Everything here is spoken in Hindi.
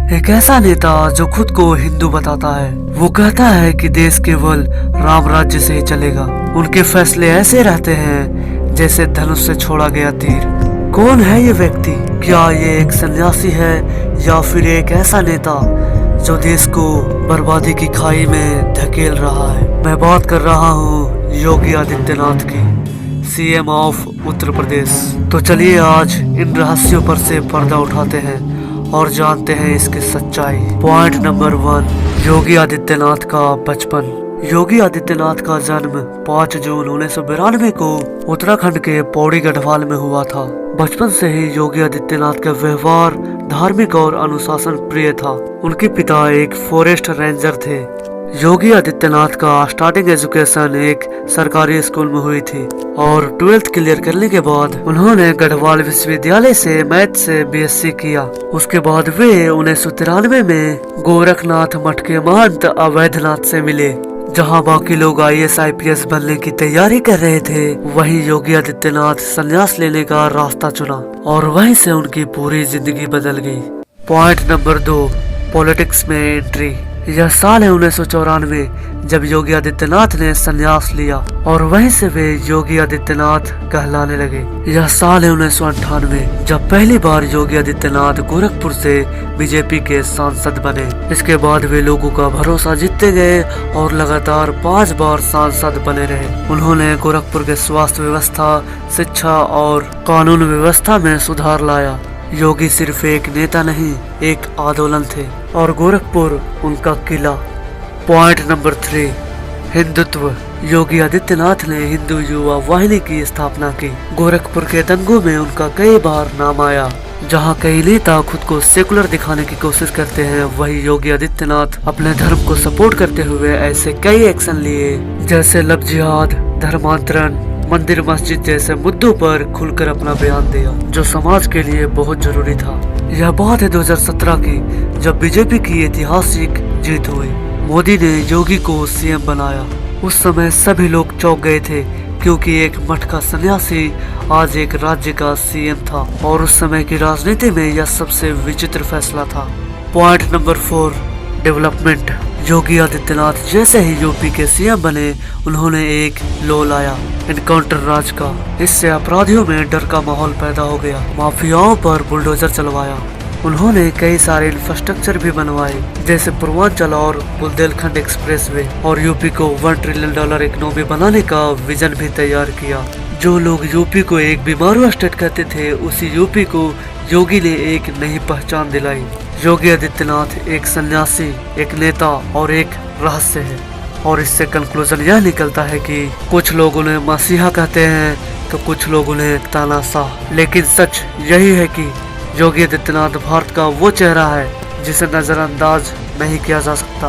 एक ऐसा नेता जो खुद को हिंदू बताता है। वो कहता है कि देश केवल राम राज्य से ही चलेगा। उनके फैसले ऐसे रहते हैं जैसे धनुष से छोड़ा गया तीर। कौन है ये व्यक्ति? क्या ये एक सन्यासी है या फिर एक ऐसा नेता जो देश को बर्बादी की खाई में धकेल रहा है? मैं बात कर रहा हूँ योगी आदित्यनाथ की, सीएम ऑफ उत्तर प्रदेश। तो चलिए आज इन रहस्यों पर से पर्दा उठाते हैं और जानते हैं इसकी सच्चाई। पॉइंट नंबर 1, योगी आदित्यनाथ का बचपन। योगी आदित्यनाथ का जन्म 5 जून 1992 को उत्तराखंड के पौड़ी गढ़वाल में हुआ था। बचपन से ही योगी आदित्यनाथ का व्यवहार धार्मिक और अनुशासन प्रिय था। उनके पिता एक फॉरेस्ट रेंजर थे। योगी आदित्यनाथ का स्टार्टिंग एजुकेशन एक सरकारी स्कूल में हुई थी और 12th क्लियर करने के बाद उन्होंने गढ़वाल विश्वविद्यालय से मैथ से बीएससी किया। उसके बाद वे 1993 में गोरखनाथ मठ के महंत अवैधनाथ से मिले। जहां बाकी लोग IAS IPS बनने की तैयारी कर रहे थे, वहीं योगी आदित्यनाथ संन्यास लेने का रास्ता चुना और वहीं से उनकी पूरी जिंदगी बदल गई। पॉइंट नंबर 2, पॉलिटिक्स में एंट्री। यह साल है 1994 जब योगी आदित्यनाथ ने संन्यास लिया और वहीं से वे योगी आदित्यनाथ कहलाने लगे। यह साल है 1998 जब पहली बार योगी आदित्यनाथ गोरखपुर से बीजेपी के सांसद बने। इसके बाद वे लोगों का भरोसा जीतते गए और लगातार 5 बार सांसद बने रहे। उन्होंने गोरखपुर के स्वास्थ्य व्यवस्था, शिक्षा और कानून व्यवस्था में सुधार लाया। योगी सिर्फ एक नेता नहीं, एक आंदोलन थे और गोरखपुर उनका किला। Point number 3, Hindutva. योगी आदित्यनाथ ने हिंदू युवा वाहिनी की स्थापना की। गोरखपुर के दंगों में उनका कई बार नाम आया। जहां कई नेता खुद को सेकुलर दिखाने की कोशिश करते हैं, वही योगी आदित्यनाथ अपने धर्म को सपोर्ट करते हुए ऐसे कई एक्शन लिए जैसे लव जिहाद, धर्मांतरण, मंदिर मस्जिद जैसे मुद्दों पर खुलकर अपना बयान दिया, जो समाज के लिए बहुत जरूरी था। यह बात है 2017 की, जब बीजेपी की ऐतिहासिक जीत हुई। मोदी ने योगी को सीएम बनाया। उस समय सभी लोग चौंक गए थे क्योंकि एक मठ का सन्यासी आज एक राज्य का सीएम था और उस समय की राजनीति में यह सबसे विचित्र फैसला था। Point number 4, development. Yogi Adityanath जैसे ही यूपी के सीएम बने, उन्होंने एक लॉ लाया, एनकाउंटर राज का। इससे अपराधियों में डर का माहौल पैदा हो गया। माफियाओं पर बुलडोजर चलवाया। उन्होंने कई सारे इंफ्रास्ट्रक्चर भी बनवाए जैसे पूर्वांचल और बुंदेलखंड एक्सप्रेसवे और यूपी को $1 ट्रिलियन इकोनॉमी बनाने का विजन भी तैयार किया। जो लोग यूपी को एक बीमारू स्टेट कहते थे, उसी यूपी को योगी ने एक नई पहचान दिलाई। योगी आदित्यनाथ एक सन्यासी, एक नेता और एक रहस्य है। और इससे कंक्लूजन यह निकलता है कि कुछ लोग उन्हें मसीहा कहते हैं तो कुछ लोग उन्हें तानाशाह। लेकिन सच यही है कि योगी आदित्यनाथ भारत का वो चेहरा है जिसे नजरअंदाज नहीं किया जा सकता।